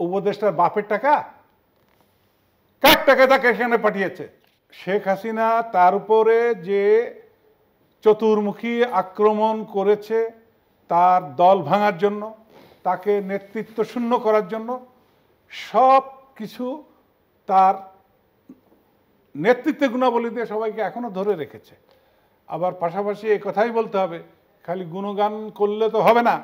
উপদেষ্টার বাপের টাকা? কার টাকা তাকে এখানে পাঠিয়েছে? শেখ হাসিনা তার উপরে যে চতুর্মুখী আক্রমণ করেছে তার দল ভাঙার জন্য, তাকে নেতৃত্ব শূন্য করার জন্য, সব কিছু তার নেতৃত্বের গুণাবলী দিয়ে সবাইকে এখনো ধরে রেখেছে। আবার পাশাপাশি এই কথাই বলতে হবে, খালি গুণগান করলে তো হবে না।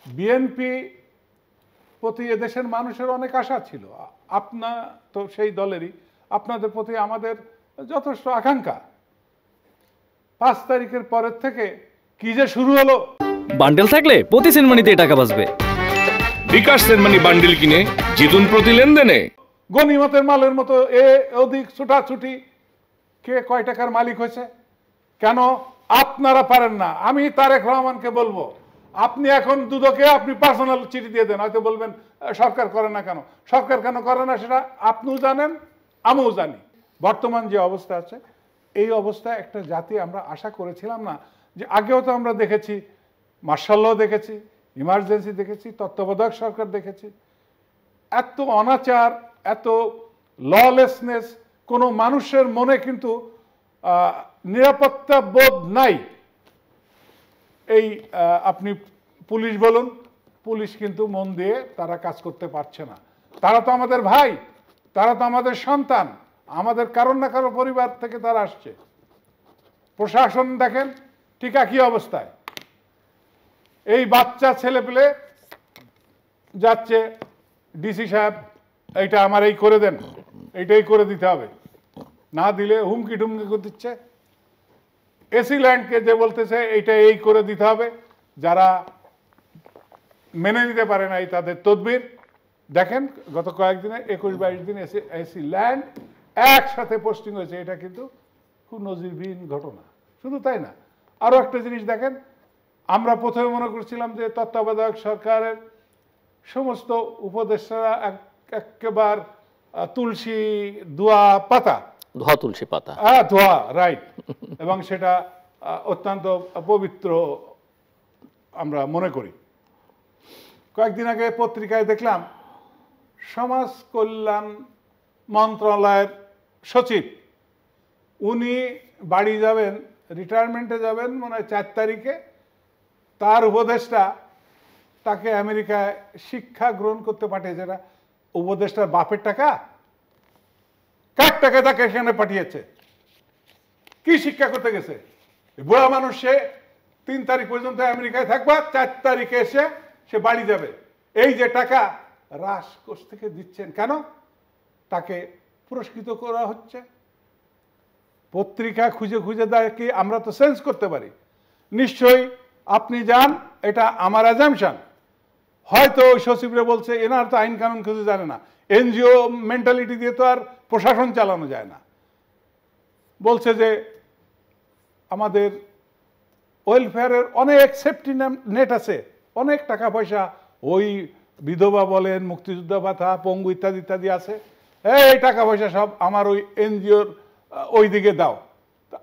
বিএনপি প্রতি এদেশের মানুষের অনেক আশা ছিল, আপনার তো সেই দলেরই, আপনাদের প্রতি আমাদের যথেষ্ট আকাঙ্ক্ষা। 5 তারিখের পরের থেকে কি যে শুরু হলো। বান্ডেল থাকলে প্রতি সেনমানিতে টাকা বাঁচবে। বিকাশ সেনমানি বান্ডেল কিনে জিতুন প্রতি লেনদেনে। গনিমতের মালের মতো এ অধিক ছুটাছুটি, কে কয় টাকার মালিক হয়েছে? কেন আপনারা পারেন না? আমি তারেক রহমানকে বলবো, আপনি এখন দুদকে আপনি পার্সোনাল চিঠি দিয়ে দেন। হয়তো বলবেন সরকার করে না কেন, সরকার কেন করে না সেটা আপনিও জানেন, আমিও জানি। বর্তমান যে অবস্থা আছে, এই অবস্থায় একটা জাতি আমরা আশা করেছিলাম না যে, আগেও তো আমরা দেখেছি, মার্শাল ল দেখেছি, ইমার্জেন্সি দেখেছি, তত্ত্বাবধায়ক সরকার দেখেছি। এত অনাচার, এত ললেসনেস, কোনো মানুষের মনে কিন্তু নিরাপত্তা বোধ নাই। এই আপনি পুলিশ বলুন, পুলিশ কিন্তু মন দিয়ে তারা কাজ করতে পারছে না। তারা তো আমাদের ভাই, তারা তো আমাদের সন্তান, আমাদের কারণ না কারো পরিবার থেকে তারা আসছে। প্রশাসন দেখেন ঠিক একই অবস্থায়। এই বাচ্চা ছেলে পেলে যাচ্ছে, ডিসি সাহেব এইটা আমার এই করে দেন, এইটাই করে দিতে হবে, না দিলে হুমকি টুমকি করে দিচ্ছে। এসি ল্যান্ডকে যে বলতেছে এইটা এই করে দিতে হবে, যারা মেনে নিতে পারে না এই তাদের তদবির। দেখেন গত কয়েকদিনে 21-22 দিন এসি ল্যান্ড একসাথে পোস্টিং হয়েছে, এটা কিন্তু খুব নজিরবিহীন ঘটনা। শুধু তাই না, আরও একটা জিনিস দেখেন, আমরা প্রথমে মনে করছিলাম যে তত্ত্বাবধায়ক সরকারের সমস্ত উপদেষ্টারা একেবারে তুলসী দোয়া পাতা, ধোয়া তুলসী পাতা, হ্যাঁ ধোয়া, রাইট, এবং সেটা অত্যন্ত পবিত্র আমরা মনে করি। কয়েকদিন আগে পত্রিকায় দেখলাম সমাজ কল্যাণ মন্ত্রণালয়ের সচিব, উনি বাড়ি যাবেন, রিটায়ারমেন্টে যাবেন মনে হয় 4 তারিখে। তার উপদেষ্টা তাকে আমেরিকায় শিক্ষা গ্রহণ করতে পাঠিয়েছে। এটা উপদেষ্টার বাপের টাকা? কার টাকা তাকে এখানে পাঠিয়েছে? কি শিক্ষা করতে গেছে? বুড়া মানুষ, সে 3 তারিখ পর্যন্ত আমেরিকায় থাকবা, 4 তারিখে এসে সে বাড়ি যাবে। এই যে টাকা রাজকোষ থেকে দিচ্ছেন, কেন? তাকে পুরস্কৃত করা হচ্ছে। পত্রিকা খুঁজে খুঁজে দেয় কি আমরা তো সেন্স করতে পারি। নিশ্চয়ই আপনি যান, এটা আমার অ্যাজাম্পশন, হয়তো ওই সচিবরা বলছে এনার তো আইন কানুন কিছু জানে না, এনজিও মেন্টালিটি দিয়ে তো আর প্রশাসন চালানো যায় না। বলছে যে আমাদের ওয়েলফেয়ারের অনেক সেফটি নেট আছে, অনেক টাকা পয়সা, ওই বিধবা বলেন, মুক্তিযোদ্ধা ভাতা, পঙ্গু ইত্যাদি ইত্যাদি আছে, এই টাকা পয়সা সব আমার ওই এনজিওর ওই দিকে দাও।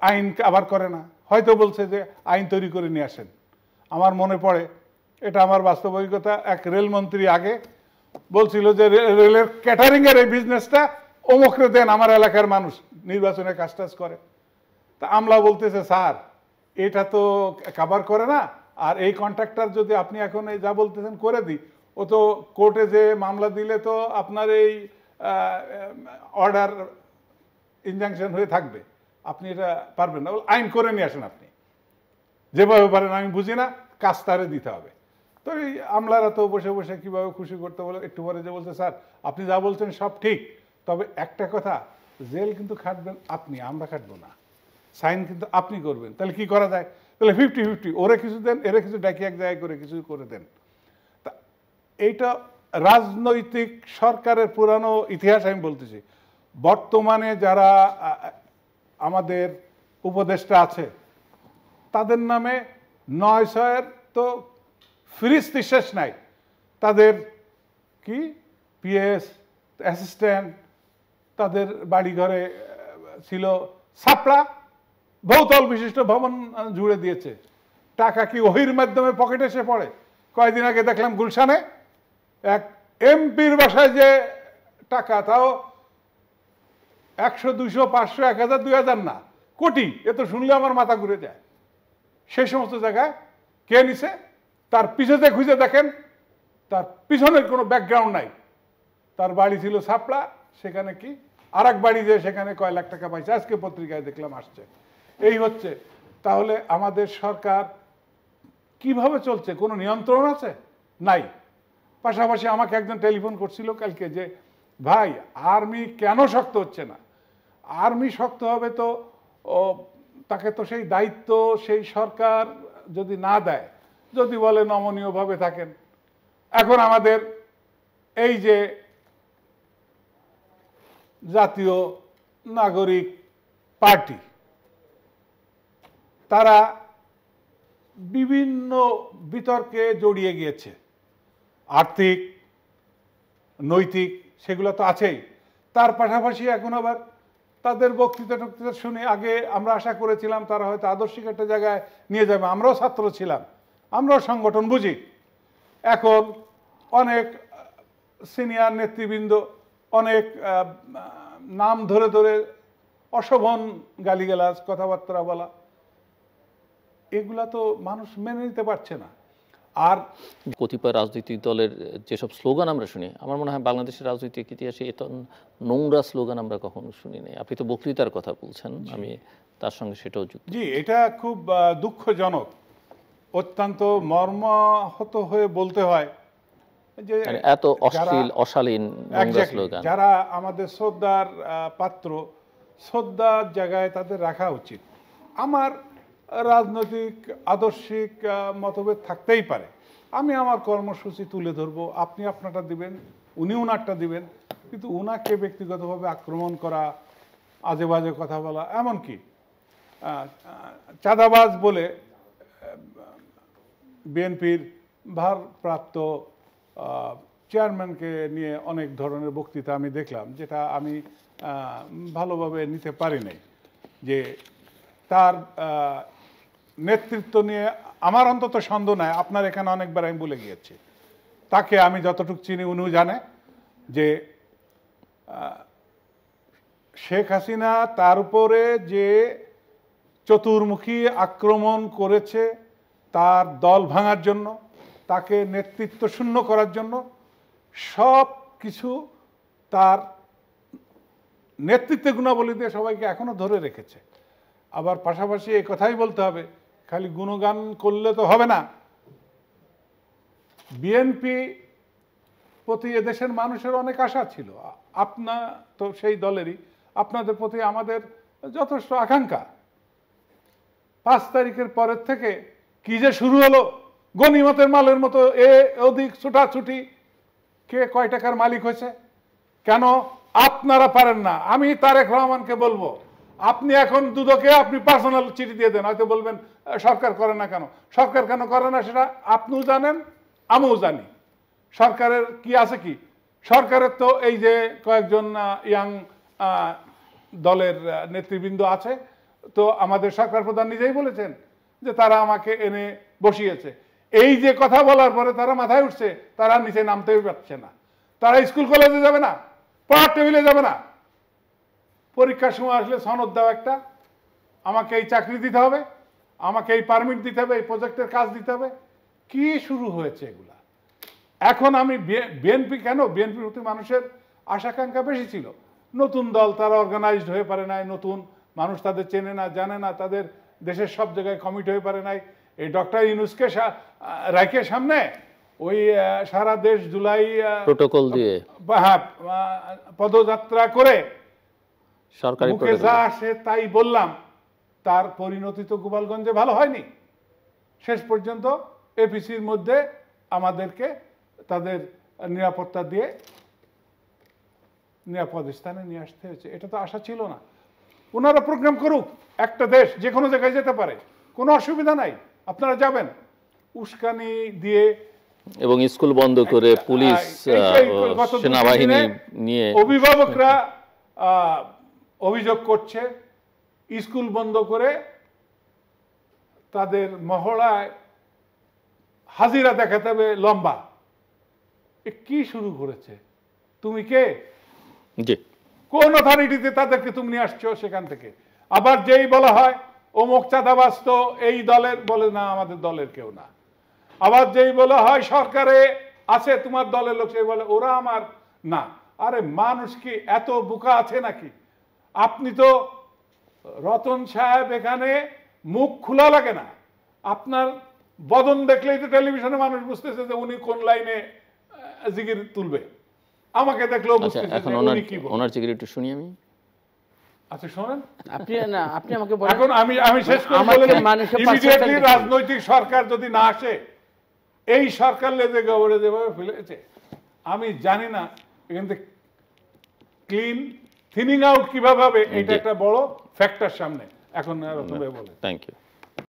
আইন আবার করে না, হয়তো বলছে যে আইন তৈরি করে নিয়ে আসেন। আমার মনে পড়ে, এটা আমার বাস্তব অভিজ্ঞতা, এক রেলমন্ত্রী আগে বলছিল যে রেলের ক্যাটারিংয়ের এই বিজনেসটা অমুকরে দেন, আমার এলাকার মানুষ নির্বাচনে কাজ টাজ করে। তা আমলা বলতেছে স্যার এটা তো কাভার করে না, আর এই কন্ট্রাক্টর যদি আপনি এখন এই যা বলতেছেন করে দিই, ও তো কোর্টে যে মামলা দিলে তো আপনার এই অর্ডার ইনজাংশন হয়ে থাকবে, আপনি এটা পারবেন না, আইন করে নিয়ে আসেন আপনি, যেভাবে পারেন আমি বুঝি না, কাজ তারে দিতে হবে। তো এই আমলারা তো বসে বসে কীভাবে খুশি করতে বলে, একটু পরে যে বলছে স্যার আপনি যা বলছেন সব ঠিক, তবে একটা কথা, জেল কিন্তু খাটবেন আপনি, আমরা খাটবো না, সাইন কিন্তু আপনি করবেন। তাহলে কি করা যায়? তাহলে 50-50, ওরে কিছু দেন, এরে কিছু ডাকি এক জায়গায় করে কিছু করে দেন। তা এইটা রাজনৈতিক সরকারের পুরানো ইতিহাস আমি বলতেছি। বর্তমানে যারা আমাদের উপদেষ্টা আছে তাদের নামে 900-এর তো ফিরিস্তি শেষ নাই। তাদের কি পিএস, অ্যাসিস্ট্যান্ট, তাদের বাড়িঘরে ছিল ছাপড়া, বহুতল বিশিষ্ট ভবন জুড়ে দিয়েছে। টাকা কি ওহির মাধ্যমে পকেটে এসে পড়ে? কয়েকদিন আগে দেখলাম গুলশানে এক এমপির বাসায় যে টাকা, তাও 100, 200, 500, 1000, 2000 না, কোটি, এ তো শুনলে আমার মাথা ঘুরে যায়। সেই সমস্ত জায়গায় কে নিছে, তার পিছনে খুঁজে দেখেন, তার পিছনের কোনো ব্যাকগ্রাউন্ড নাই। তার বাড়ি ছিল সাপলা, সেখানে কি আর এক বাড়ি যে সেখানে কয় লাখ টাকা পাইছে, আজকে পত্রিকায় দেখলাম আসছে। এই হচ্ছে। তাহলে আমাদের সরকার কিভাবে চলছে, কোনো নিয়ন্ত্রণ আছে? নাই। পাশাপাশি আমাকে একজন টেলিফোন করছিল কালকে যে ভাই আর্মি কেন শক্ত হচ্ছে না? আর্মি শক্ত হবে তো তাকে তো সেই দায়িত্ব সেই সরকার যদি না দেয়, যদি বলে নমনীয়ভাবে থাকেন। এখন আমাদের এই যে জাতীয় নাগরিক পার্টি, তারা বিভিন্ন বিতর্কে জড়িয়ে গিয়েছে, আর্থিক, নৈতিক, সেগুলো তো আছেই। তার পাশাপাশি এখন আবার তাদের বক্তৃতা শুনে আগে আমরা আশা করেছিলাম তারা হয়তো আদর্শিক একটা জায়গায় নিয়ে যাবে। আমরাও ছাত্র ছিলাম, আমরাও সংগঠন বুঝি। এখন অনেক সিনিয়র নেতৃবৃন্দ অনেক নাম ধরে ধরে অশোভন গালিগালাজ কথাবার্তা বলা, এগুলা তো মানুষ মেনে নিতে পারছে না। আর কতিপয় রাজনৈতিক দলের যেসব স্লোগান আমরা শুনি, আমার মনে হয় বাংলাদেশের রাজনৈতিক ইতিহাসে এত নোংরা স্লোগান আমরা কখনো শুনি নাই। আপনি তো বক্তৃতার কথা বলছেন, আমি তার সঙ্গে সেটাও যুক্ত। জি, এটা খুব দুঃখজনক, অত্যন্ত মর্মাহত হয়ে বলতে হয় যে এত অশ্লীল অশালীন নোংরা স্লোগান যারা আমাদের শ্রদ্ধার পাত্র, শ্রদ্ধার জায়গায় তাদের রাখা উচিত। আমার রাজনৈতিক আদর্শিক মতভেদ থাকতেই পারে, আমি আমার কর্মসূচি তুলে ধরবো, আপনি আপনারটা দিবেন, উনি উনারটা দিবেন, কিন্তু উনাকে ব্যক্তিগতভাবে আক্রমণ করা, আজে বাজে কথা বলা, এমনকি চাঁদাবাজ বলে বিএনপির ভারপ্রাপ্ত চেয়ারম্যানকে নিয়ে অনেক ধরনের বক্তৃতা আমি দেখলাম, যেটা আমি ভালোভাবে নিতে পারি নাই। যে তার নেতৃত্ব নিয়ে আমার অন্তত সন্দেহ নাই, আপনার এখানে অনেকবার আমি বলে গিয়েছি, তাকে আমি যতটুকু চিনি উনিও জানে যে শেখ হাসিনা তার উপরে যে চতুর্মুখী আক্রমণ করেছে তার দল ভাঙার জন্য, তাকে নেতৃত্ব শূন্য করার জন্য, সব কিছু তার নেতৃত্বের গুণাবলী দিয়ে সবাইকে এখনো ধরে রেখেছে। আবার পাশাপাশি এই কথাই বলতে হবে, খালি গুণগান করলে তো হবে না। বিএনপি প্রতি এদেশের মানুষের অনেক আশা ছিল, আপনার তো সেই দলেরই, আপনাদের প্রতি আমাদের যথেষ্ট আকাঙ্ক্ষা। 5 তারিখের পরের থেকে কি যে শুরু হলো, গনিমতের মালের মতো এ ওদিক ছুটাছুটি, কে কয় টাকার মালিক হয়েছে, কেন আপনারা পারেন না? আমি তারেক রহমানকে বলবো, আপনি এখন দুদকে আপনি পার্সোনাল চিঠি দিয়ে দেন, হয়তো বলবেন সরকার করে না কেন। সরকার কেন করে না সেটা আপনিও জানেন, আমিও জানি। সরকারের কি আছে, কি সরকারের তো এই যে কয়েকজন ইয়াং দলের নেতৃবৃন্দ আছে, তো আমাদের সরকার প্রধান নিজেই বলেছেন যে তারা আমাকে এনে বসিয়েছে। এই যে কথা বলার পরে তারা মাথায় উঠছে, তারা নিচে নামতেই পারছে না, তারা স্কুল কলেজে যাবে না, পড়ার টেবিলে যাবে না, পরীক্ষার সময় আসলে সনদ দাও একটা, আমাকে এই চাকরি দিতে হবে, আমাকে এই পারমিট দিতে হবে, এই প্রজেক্টের কাজ দিতে হবে। কি শুরু হয়েছে এগুলা? এখন আমি বিএনপি কেন, বিএনপির প্রতি মানুষের আশাকাঙ্ক্ষা বেশি ছিল। নতুন দল, তারা অর্গানাইজড হয়ে পারে নাই, নতুন মানুষ তাদের চেনে না, জানে না, তাদের দেশের সব জায়গায় কমিট হয়ে পারে নাই। এই ডক্টর ইউনূসকে রাইকের সামনে ওই সারা দেশ জুলাই প্রোটোকল দিয়ে পদযাত্রা করে সরকারি মুখে যা আসে তাই বললাম, তার পরিণতি তো গোপালগঞ্জে ভালো হয়নি। শেষ পর্যন্ত এপিসির মধ্যে আমাদেরকে তাদের নিরাপত্তা দিয়ে নিরাপদ স্থানে নিয়ে আসতে হয়েছে। এটা তো আশা ছিল না। ওনারা প্রোগ্রাম করুক, একটা দেশ যে কোনো জায়গায় যেতে পারে, কোনো অসুবিধা নাই, আপনারা যাবেন। উস্কানি দিয়ে এবং স্কুল বন্ধ করে পুলিশ সেনাবাহিনী নিয়ে অভিভাবকরা অভিযোগ করছে স্কুল বন্ধ করে তাদের মহড়ায় হাজিরা দেখাতে হবে লম্বা, এ কি শুরু করেছে? তুমি কে? জি কোন অথরিটিতে তাদেরকে তুমি নিয়ে আসছো সেখান থেকে? আবার যেই বলা হয় অমুক চাঁদাবাজ তো এই দলের, বলে না আমাদের দলের কেউ না। আবার যেই বলা হয় সরকারে আছে তোমার দলের লোক, সেই বলে ওরা আমার না। আরে মানুষ কি এত বোকা আছে নাকি? আপনি তো রতন সাহেব এখানে মুখ খোলা লাগে না, আপনার বদন দেখলেই তো টেলিভিশনে মানুষ বুঝতেছে যে উনি কোন লাইনে জিগির তুলবে। আমাকে দেখলেও আচ্ছা, বুঝতেছে এখন যে ওনার উনি কি বলবে। ওনার জিগির একটু শুনি আমি। আচ্ছা শোনেন, আপনি না, আপনি আমাকে বলেন। এখন আমি শেষ করে আমাকে বলে মানুষের ইমিডিয়েটলি perception রাজনৈতিক সরকার যদি না আসে, এই সরকার লেজে গবরে যেভাবে ফেলেছে, আমি জানি না এখান থেকে ক্লিন থিনিং আউট কিভাবে হবে। এটা জি। একটা বড় ফ্যাক্টর সামনে এখন। তুমি বলে থ্যাংক ইউ।